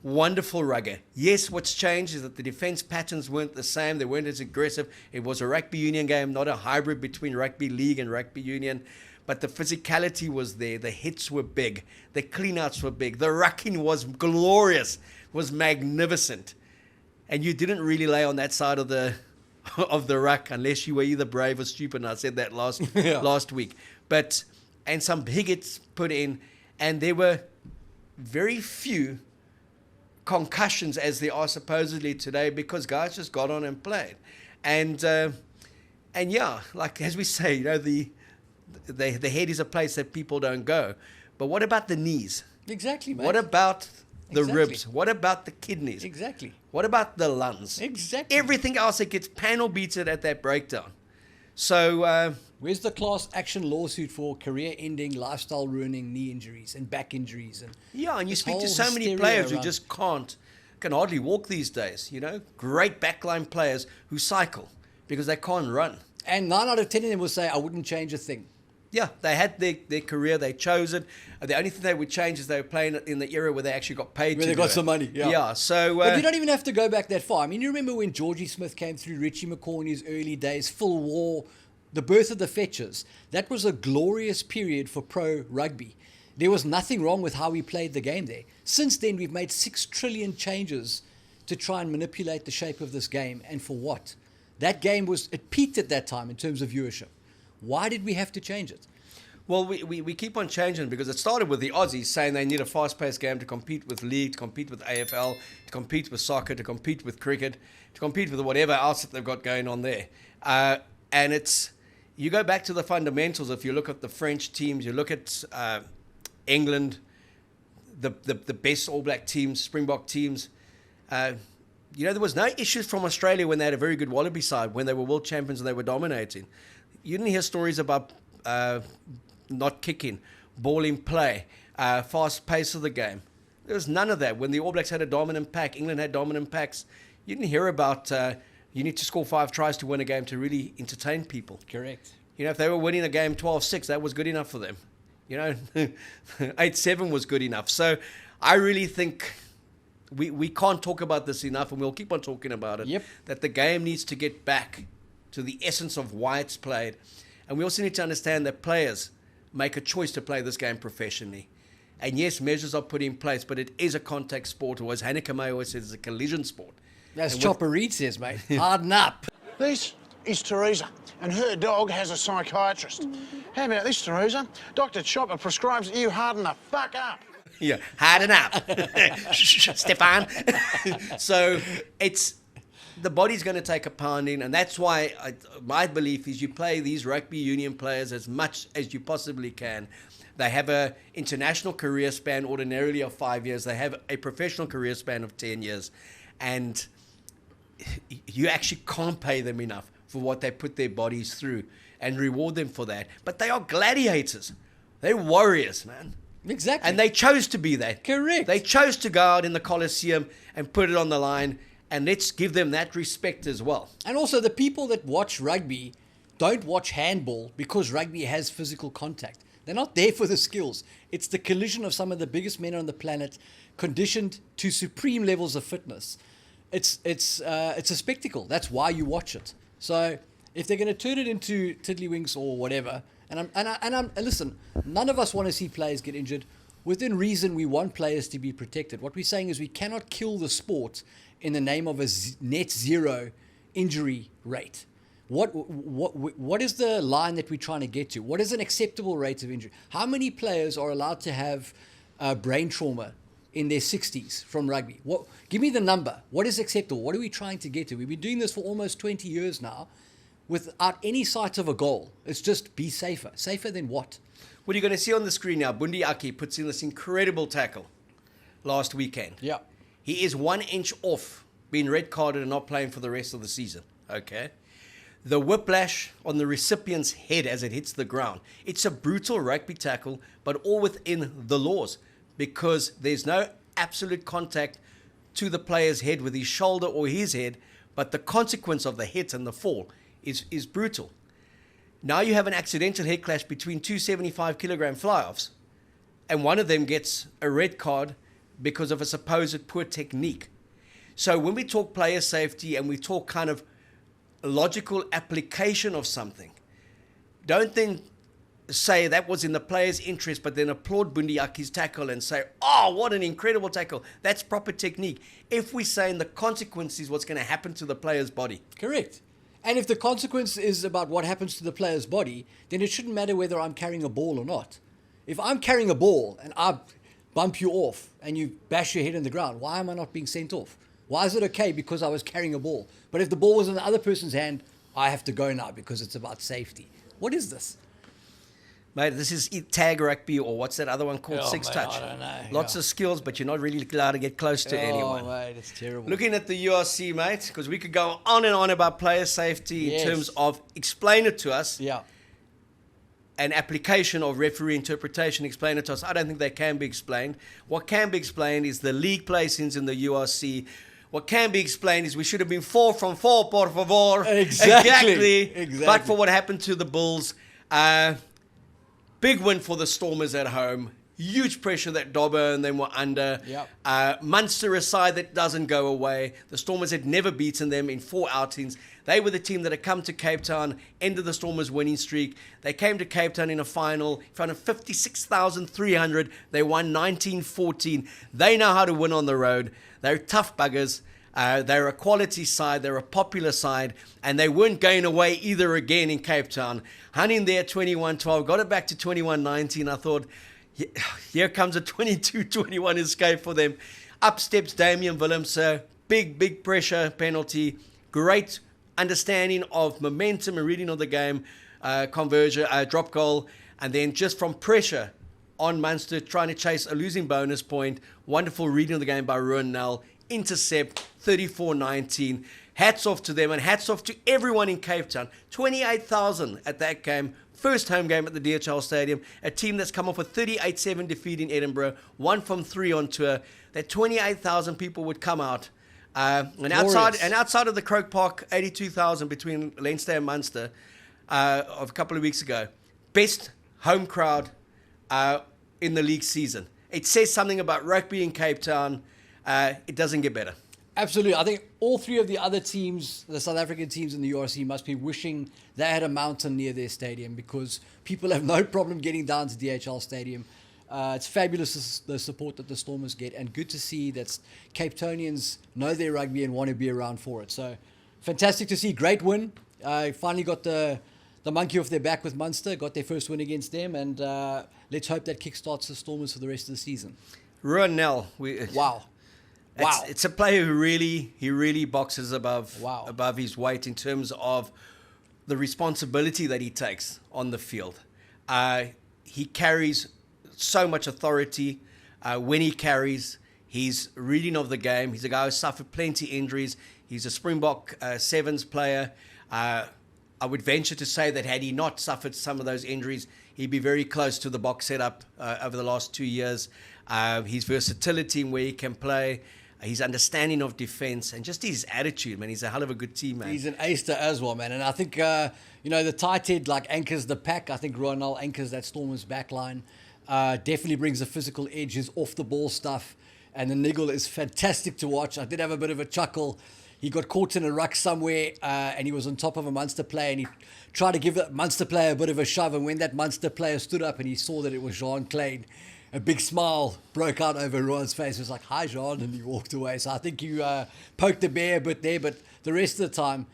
Wonderful rugger. Yes, what's changed is that the defense patterns weren't the same. They weren't as aggressive. It was a rugby union game, not a hybrid between rugby league and rugby union. But the physicality was there. The hits were big. The cleanouts were big. The rucking was glorious, was magnificent. And you didn't really lay on that side of the ruck unless you were either brave or stupid. And I said that last week. And some big hits put in, and there were very few concussions as there are supposedly today because guys just got on and played. And yeah, like as we say, you know, the head is a place that people don't go. But what about the knees? Exactly, mate. What about the Exactly. ribs? What about the kidneys? Exactly. What about the lungs? Exactly. Everything else that gets panel beaten at that breakdown. So where's the class action lawsuit for career-ending, lifestyle-ruining knee injuries and back injuries? And yeah, and you this speak to whole so many hysteria players who around- just can hardly walk these days, you know? Great backline players who cycle because they can't run. And 9 out of 10 of them will say, I wouldn't change a thing. Yeah, they had their career, they chose it. The only thing they would change is they were playing it in the era where they actually got paid Where to they got do some it. money, yeah. Yeah, so... But you don't even have to go back that far. I mean, you remember when Georgie Smith came through, Richie McCaw in his early days, Phil War, the birth of the Fetchers. That was a glorious period for pro rugby. There was nothing wrong with how we played the game there. Since then, we've made 6 trillion changes to try and manipulate the shape of this game. And for what? That game it peaked at that time in terms of viewership. Why did we have to change it? Well, we keep on changing because it started with the Aussies saying they need a fast-paced game to compete with league, to compete with AFL, to compete with soccer, to compete with cricket, to compete with whatever else that they've got going on there. And you go back to the fundamentals. If you look at the French teams, you look at England, the best All Black teams, Springbok teams. There was no issues from Australia when they had a very good Wallaby side, when they were world champions and they were dominating. You didn't hear stories about not kicking, ball in play, fast pace of the game. There was none of that. When the All Blacks had a dominant pack, England had dominant packs, you didn't hear about you need to score 5 tries to win a game to really entertain people. Correct. If they were winning a game 12-6, that was good enough for them. 8-7 was good enough. So I really think we can't talk about this enough, and we'll keep on talking about it. Yep. That the game needs to get back to the essence of why it's played. And we also need to understand that players make a choice to play this game professionally. And yes, measures are put in place, but it is a contact sport, or as Hanneke May always says, it's a collision sport. As Chopper Reed says, mate, harden up. This is Teresa, and her dog has a psychiatrist. How about this, Teresa? Dr. Chopper prescribes that you harden the fuck up. Yeah, harden up, Stefan. So the body's going to take a pounding, and that's why my belief is you play these rugby union players as much as you possibly can. They have an international career span ordinarily of 5 years. They have a professional career span of 10 years. And you actually can't pay them enough for what they put their bodies through and reward them for that. But they are gladiators. They're warriors, man. Exactly. And they chose to be that. Correct. They chose to go out in the Colosseum and put it on the line. And let's give them that respect as well. And also, the people that watch rugby don't watch handball because rugby has physical contact. They're not there for the skills. It's the collision of some of the biggest men on the planet, conditioned to supreme levels of fitness. It's a spectacle. That's why you watch it. So if they're going to turn it into tiddlywinks or whatever, and listen, none of us want to see players get injured. Within reason, we want players to be protected. What we're saying is we cannot kill the sport in the name of a net zero injury rate. What is the line that we're trying to get to? What is an acceptable rate of injury? How many players are allowed to have brain trauma in their 60s from rugby? Give me the number. What is acceptable? What are we trying to get to? We've been doing this for almost 20 years now without any sight of a goal. It's just be safer. Safer than what? What you're going to see on the screen now, Bundi Aki puts in this incredible tackle last weekend. Yeah. He is 1 inch off being red carded and not playing for the rest of the season. Okay. The whiplash on the recipient's head as it hits the ground. It's a brutal rugby tackle, but all within the laws because there's no absolute contact to the player's head with his shoulder or his head, but the consequence of the hit and the fall is brutal. Now you have an accidental head clash between 2 75-kilogram fly-offs, and one of them gets a red card because of a supposed poor technique. So when we talk player safety and we talk kind of logical application of something, don't then say that was in the player's interest, but then applaud Bundi Aki's tackle and say, oh, what an incredible tackle. That's proper technique. If we say in the consequence is what's going to happen to the player's body. Correct. And if the consequence is about what happens to the player's body, then it shouldn't matter whether I'm carrying a ball or not. If I'm carrying a ball and I bump you off and you bash your head in the ground, why am I not being sent off? Why is it okay because I was carrying a ball? But if the ball was in the other person's hand, I have to go now because it's about safety. What is this? Mate, this is tag rugby, or what's that other one called? Six touch. I don't know. Lots of skills, but you're not really allowed to get close to anyone. Oh, mate, it's terrible. Looking at the URC, mate, because we could go on and on about player safety in terms of explain it to us. Yeah. An application of referee interpretation, explain it to us. I don't think they can be explained. What can be explained is the league placings in the URC. What can be explained is we should have been 4 from 4, por favor. Exactly. But for what happened to the Bulls, Big win for the Stormers at home. Huge pressure that Dobbo and them were under. Yep. Munster, a side that doesn't go away. The Stormers had never beaten them in 4 outings. They were the team that had come to Cape Town, ended the Stormers' winning streak. They came to Cape Town in a final in front of 56,300. They won 19-14. They know how to win on the road. They're tough buggers. They're a quality side. They're a popular side. And they weren't going away either again in Cape Town. Hung in there 21-12. Got it back to 21-19. I thought, here comes a 22-21 escape for them. Up steps Damian Willemse. Big pressure penalty. Great understanding of momentum and reading of the game. Conversion, drop goal. And then just from pressure on Munster, trying to chase a losing bonus point. Wonderful reading of the game by Ruan Nel. Intercept, 34-19. Hats off to them and hats off to everyone in Cape Town. 28,000 at that game. First home game at the DHL Stadium. A team that's come off a 38-7 defeat in Edinburgh. 1 from 3 on tour. That 28,000 people would come out. And outside of the Croke Park, 82,000 between Leinster and Munster of a couple of weeks ago. Best home crowd in the league season. It says something about rugby in Cape Town. It doesn't get better. Absolutely. I think all 3 of the other teams, the South African teams in the URC, must be wishing they had a mountain near their stadium, because people have no problem getting down to DHL Stadium. It's fabulous, the support that the Stormers get, and good to see that Cape Townians know their rugby and want to be around for it. So fantastic to see. Great win. Finally got the monkey off their back with Munster, got their first win against them, and let's hope that kickstarts the Stormers for the rest of the season. Ruan Nel. Wow. It's a player who really boxes above his weight in terms of the responsibility that he takes on the field. He carries so much authority when he carries. His reading of the game. He's a guy who suffered plenty injuries. He's a Springbok Sevens player. I would venture to say that had he not suffered some of those injuries, he'd be very close to the box setup over the last 2 years. His versatility in where he can play, his understanding of defense, and just his attitude, man. He's a hell of a good teammate. He's an ace-ter as well, man. And I think, the tight head anchors the pack. I think Ruan Nel anchors that Stormers back line. Definitely brings a physical edge. His off-the-ball stuff and the niggle is fantastic to watch. I did have a bit of a chuckle. He got caught in a ruck somewhere and he was on top of a Munster player, and he tried to give that Munster player a bit of a shove. And when that Munster player stood up and he saw that it was Jean Klein, a big smile broke out over Ruan's face. It was like, "Hi, Jean," and he walked away. So I think you poked the bear a bit there, but the rest of the time,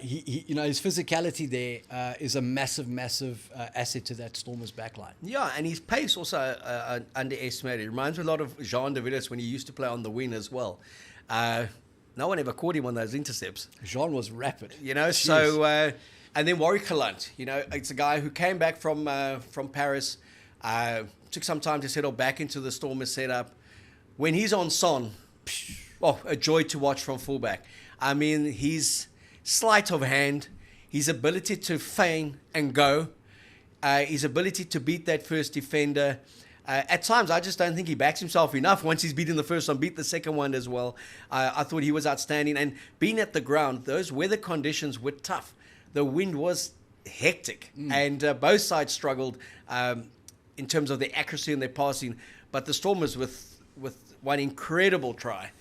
his physicality there is a massive asset to that Stormers backline. Yeah, and his pace also underestimated. It reminds me a lot of Jean de Villiers when he used to play on the wing as well. No one ever caught him on those intercepts. Jean was rapid. So and then Warwick Galant, it's a guy who came back from Paris, took some time to settle back into the Stormers setup. When he's on son, a joy to watch from fullback. I mean, his sleight of hand, his ability to feign and go, his ability to beat that first defender. At times, I just don't think he backs himself enough. Once he's beaten the first one, beat the second one as well. I thought he was outstanding. And being at the ground, those weather conditions were tough. The wind was hectic, and both sides struggled in terms of their accuracy and their passing. But the Stormers with one incredible try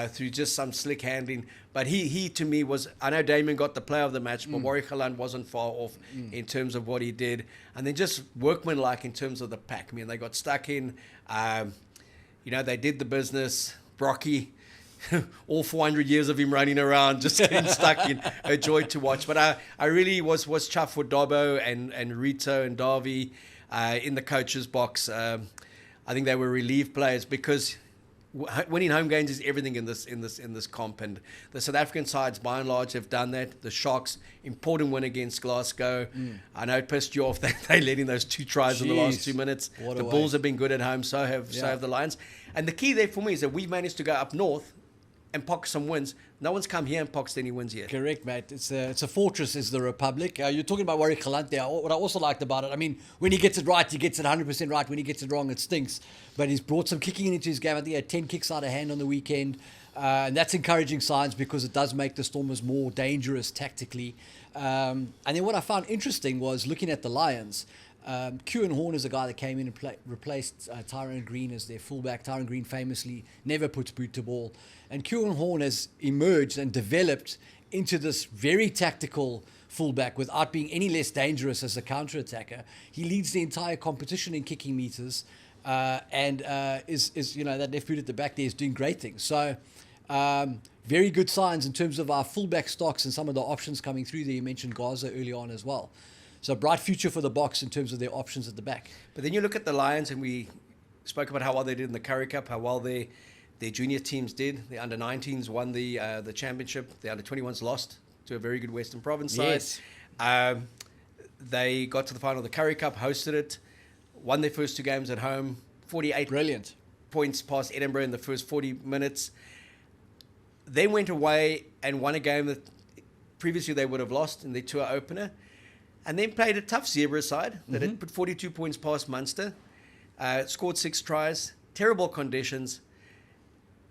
through just some slick handling. But he to me was, I know Damien got the player of the match, but Warwick Galant wasn't far off in terms of what he did. And then just workmanlike in terms of the pack. I mean, they got stuck in, they did the business. Brocky, all 400 years of him running around, just getting stuck in, a joy to watch. But I really was chuffed for Dobbo and Rito and Darby in the coach's box. I think they were relief players, because winning home games is everything in this comp, and the South African sides by and large have done that. The Sharks, important win against Glasgow. I know it pissed you off that they let in those 2 tries in the last 2 minutes. The Bulls have been good at home, so have the Lions. And the key there for me is that we've managed to go up north and pocket some wins. No one's come here and pocketed any wins yet. Correct, mate. It's a fortress, is the Republic. You're talking about Warwick Galant there. What I also liked about it, I mean, when he gets it right, he gets it 100% right. When he gets it wrong, it stinks. But he's brought some kicking into his game. I think he had 10 kicks out of hand on the weekend. And that's encouraging signs, because it does make the Stormers more dangerous tactically. And then what I found interesting was looking at the Lions. Keo Horn is a guy that came in and replaced Tyrone Green as their fullback. Tyrone Green famously never puts boot to ball. And Keo Horn has emerged and developed into this very tactical fullback without being any less dangerous as a counter-attacker. He leads the entire competition in kicking meters and is that left boot at the back there is doing great things. So very good signs in terms of our fullback stocks and some of the options coming through there. You mentioned Gaza early on as well. So bright future for the Boks in terms of their options at the back. But then you look at the Lions, and we spoke about how well they did in the Currie Cup, how well their junior teams did. The under-19s won the championship. The under-21s lost to a very good Western Province side. Yes. They got to the final of the Currie Cup, hosted it, won their first 2 games at home, 48 Brilliant. points past Edinburgh in the first 40 minutes. Then went away and won a game that previously they would have lost in their tour opener. And then played a tough Zebra side that had put 42 points past Munster, scored 6 tries, terrible conditions.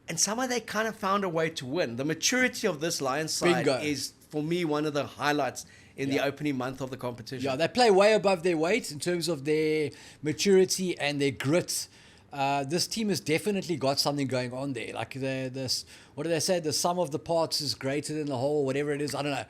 And somehow they kind of found a way to win. The maturity of this Lions side is, for me, one of the highlights in the opening month of the competition. Yeah, they play way above their weight in terms of their maturity and their grit. This team has definitely got something going on there. Like what do they say? The sum of the parts is greater than the whole, whatever it is. I don't know.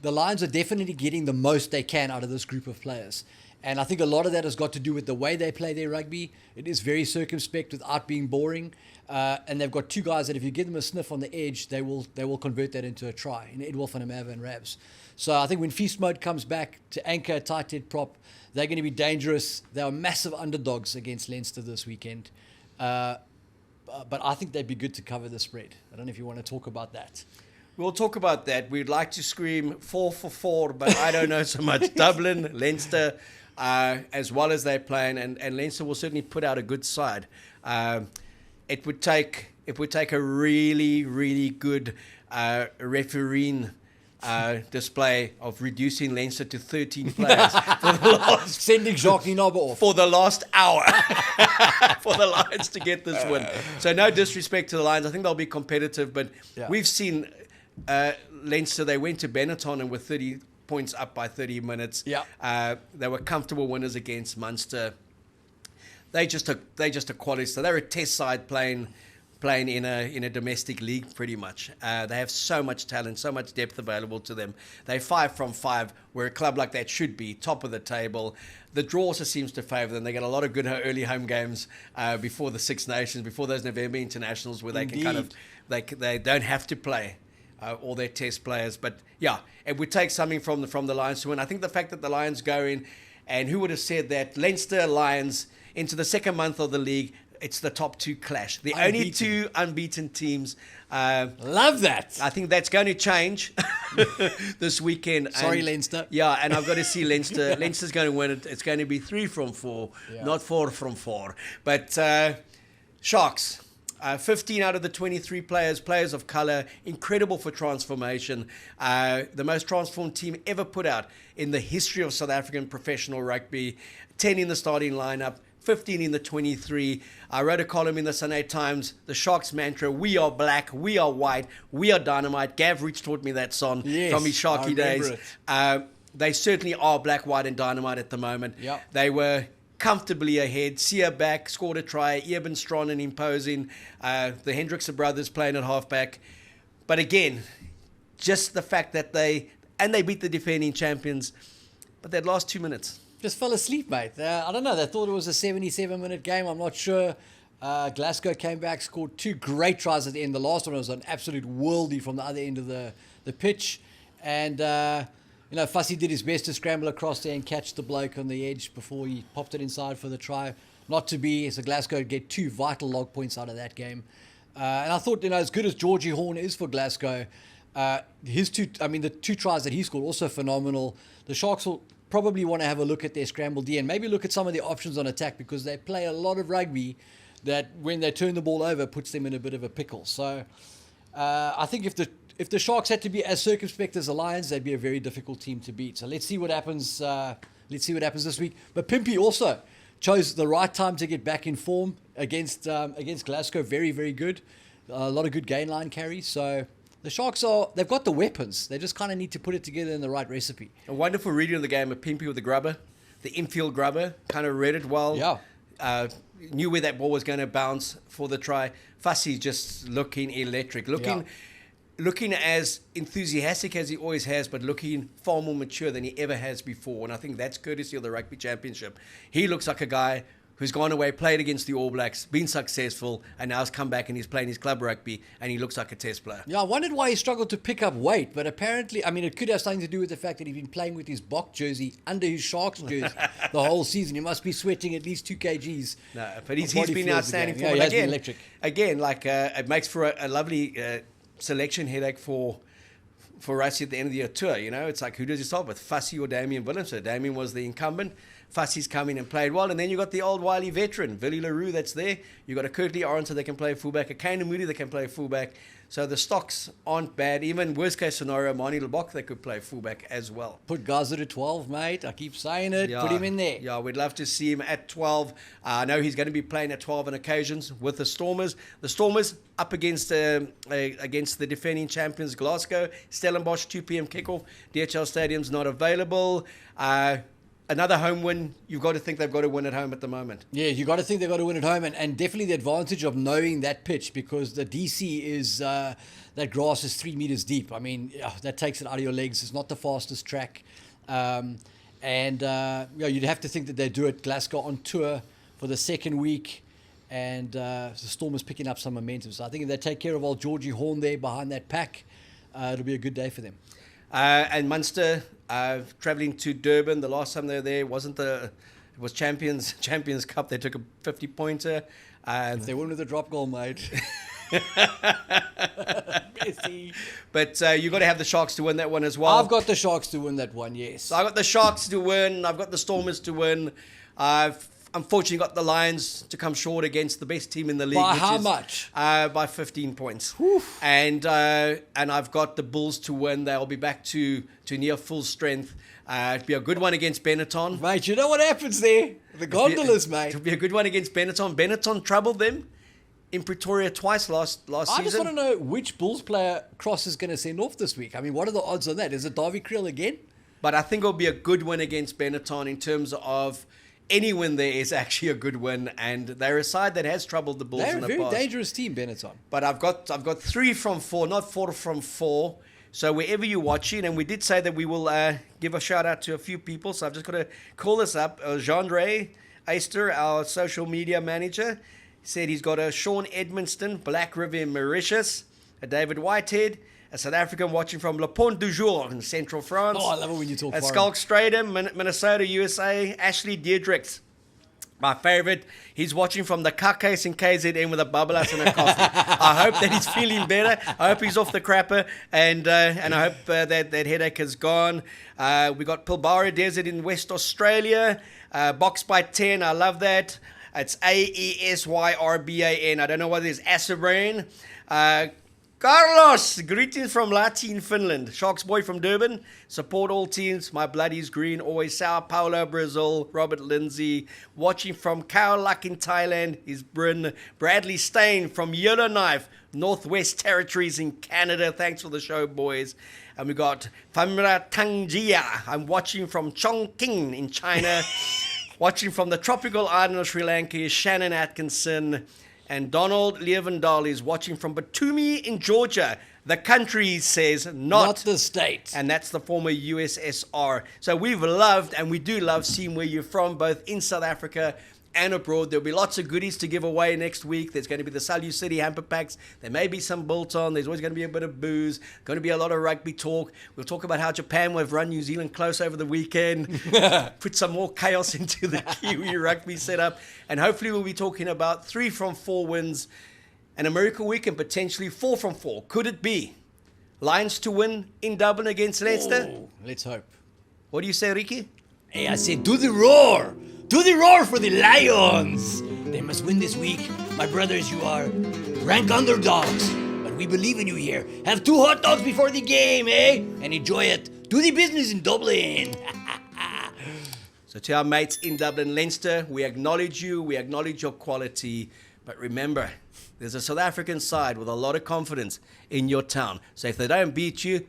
The Lions are definitely getting the most they can out of this group of players. And I think a lot of that has got to do with the way they play their rugby. It is very circumspect without being boring. And they've got 2 guys that if you give them a sniff on the edge, they will convert that into a try, in Edwolf and Amava and Rabs. So I think when Feast Mode comes back to anchor a tight head prop, they're going to be dangerous. They are massive underdogs against Leinster this weekend. But I think they'd be good to cover the spread. I don't know if you want to talk about that. We'll talk about that. We'd like to scream 4 for 4, but I don't know so much. Dublin, Leinster, as well as they're playing, and Leinster will certainly put out a good side. It would take a really, really good refereeing display of reducing Leinster to 13 players for the last, sending Jacques Ninoba off for the last hour for the Lions to get this win. So no disrespect to the Lions. I think they'll be competitive, but we've seen Leinster. They went to Benetton and were 30 points up by 30 minutes. They were comfortable winners against Munster. They just took quality. So they're a test side playing in a domestic league pretty much. They have so much talent, so much depth available to them. They're 5 from 5, where a club like that should be top of the table. The draw also seems to favour them. They get a lot of good early home games before the Six Nations, before those November internationals, where they can kind of they don't have to play all their test players. But yeah, it would take something from the Lions to win. I think the fact that the Lions go in, and who would have said that Leinster Lions into the second month of the league, it's the top 2 clash. The only 2 unbeaten teams. Love that. I think that's going to change this weekend. Sorry, Leinster. Yeah, and I've got to see Leinster. Leinster's going to win it. It's going to be 3 from 4, not 4 from 4. But Sharks, 15 out of the 23 players of colour, incredible for transformation. The most transformed team ever put out in the history of South African professional rugby. 10 in the starting lineup, 15 in the 23. I wrote a column in the Sunday Times, the Sharks mantra: we are black, we are white, we are dynamite. Gav Rich taught me that song from his Sharky days. They certainly are black, white and dynamite at the moment. They were comfortably ahead. Sia back, scored a try. Eben strong and imposing. The Hendrickson brothers playing at halfback. But again, just the fact that they beat the defending champions, but that last 2 minutes. Just fell asleep, mate. I don't know. They thought it was a 77-minute game. I'm not sure. Glasgow came back, scored 2 great tries at the end. The last one was an absolute worldie from the other end of the pitch. And, Fussy did his best to scramble across there and catch the bloke on the edge before he popped it inside for the try. Not to be. So Glasgow would get 2 vital log points out of that game. And I thought, as good as Georgie Horn is for Glasgow, the 2 tries that he scored, also phenomenal. The Sharks will probably want to have a look at their scramble D and maybe look at some of the options on attack, because they play a lot of rugby that when they turn the ball over puts them in a bit of a pickle. So I think if the Sharks had to be as circumspect as the Lions, they'd be a very difficult team to beat. So let's see what happens. Let's see what happens this week. But Pimpy also chose the right time to get back in form against Glasgow. Very, very good. A lot of good gain line carries. So the Sharks they've got the weapons. They just kind of need to put it together in the right recipe. A wonderful reading of the game, a Pimpy with the grubber. the infield grubber, kind of read it well. Yeah. Knew where that ball was going to bounce for the try. Fussy just looking electric, looking as enthusiastic as he always has, but looking far more mature than he ever has before. And I think that's courtesy of the Rugby Championship. He looks like a guy who's gone away, played against the All Blacks, been successful, and now has come back and he's playing his club rugby, and he looks like a test player. Yeah, I wondered why he struggled to pick up weight, but apparently, I mean, it could have something to do with the fact that he's been playing with his Bok jersey under his Sharks jersey the whole season. He must be sweating at least 2 kgs. No, but he's been outstanding for it. it. He has been electric. It makes for a lovely selection headache for Rassie at the end of the year tour. It's like, who does he start with, Fussy or Damien Williams? So Damien was the incumbent. Fussy's come in and played well. And then you got the old wily veteran, Willie LaRue, that's there. You got a Kurtley Arendse that can play fullback, a Kane Moody that can play fullback. So the stocks aren't bad. Even worst case scenario, Mani Lebok, they could play fullback as well. Put Gaza to 12, mate. I keep saying it. Put him in there. Yeah, we'd love to see him at 12. I know he's going to be playing at 12 on occasions with the Stormers. The Stormers up against the defending champions Glasgow. Stellenbosch, 2 p.m. kickoff. DHL Stadium's not available. Another home win. You've got to think they've got to win at home at the moment. Yeah, you got to think they've got to win at home, and definitely the advantage of knowing that pitch, because the DC is that grass is 3 meters deep. I mean, that takes it out of your legs. It's not the fastest track, you'd have to think that they do it. Glasgow on tour for the second week, and the Storm is picking up some momentum. So I think if they take care of old Georgie Horn there behind that pack, it'll be a good day for them. And Munster travelling to Durban. The last time they were there it was Champions Cup. They took a 50-pointer. If they win with a drop goal, mate. But you got to have the Sharks to win that one as well. I've got the Sharks to win that one, yes. So I got the Sharks to win. I've got the Stormers to win. I've unfortunately got the Lions to come short against the best team in the league. By how much? By 15 points. And I've got the Bulls to win. They'll be back to near full strength. It'll be a good one against Benetton. Mate, you know what happens there? The gondolas, mate. It'll be a good one against Benetton. Benetton troubled them in Pretoria twice last season. I just want to know which Bulls player Cross is going to send off this week. I mean, what are the odds on that? Is it Davy Creel again? But I think it'll be a good win against Benetton in terms of any win there is actually a good win, and they're a side that has troubled the Bulls in the past. They're a very dangerous team, Benetton. But I've got 3 from 4, not 4 from 4. So wherever you're watching, and we did say that we will give a shout out to a few people, so I've just got to call this up. Jean-Ray Eister, our social media manager, said he's got a Sean Edmonston, Black River in Mauritius, a David Whitehead, a South African watching from Le Pont du Jour in central France. Oh, I love it when you talk At foreign. Skulk Stratum, Minnesota, USA, Ashley Diedrichs. My favorite, he's watching from the Kakais in KZN with a bubble and a coffee. I hope that he's feeling better. I hope he's off the crapper, and I hope that headache is gone. We got Pilbara Desert in West Australia, Box by 10. I love that. It's AESYRBAN. I don't know what it is. Asabrain. Carlos, greetings from Lahti in Finland. Sharks boy from Durban. Support all teams. My blood is green. Always Sao Paulo, Brazil. Robert Lindsay. Watching from Khao Lak in Thailand is Bryn. Bradley Stain from Yellowknife, Northwest Territories in Canada. Thanks for the show, boys. And we got Famra Tangjia. I'm watching from Chongqing in China. Watching from the tropical island of Sri Lanka is Shannon Atkinson. And Donald Lievendal is watching from Batumi in Georgia. The country says not the state. And that's the former USSR. So we've loved, and we do love, seeing where you're from, both in South Africa and abroad. There'll be lots of goodies to give away next week. There's going to be the Salute City hamper packs. There may be some Bolton. There's always going to be a bit of booze. Going to be a lot of rugby talk. We'll talk about how Japan will have run New Zealand close over the weekend. Put some more chaos into the Kiwi rugby setup. And hopefully we'll be talking about 3 from 4 wins. An America week and potentially 4 from 4. Could it be? Lions to win in Dublin against Leinster? Oh, let's hope. What do you say, Ricky? Hey, I said, do the roar! Do the roar for the Lions! They must win this week. My brothers, you are rank underdogs. But we believe in you here. Have 2 hot dogs before the game, eh? And enjoy it. Do the business in Dublin. So to our mates in Dublin, Leinster, we acknowledge you. We acknowledge your quality. But remember, there's a South African side with a lot of confidence in your town. So if they don't beat you,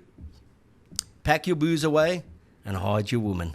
pack your booze away and hide your woman.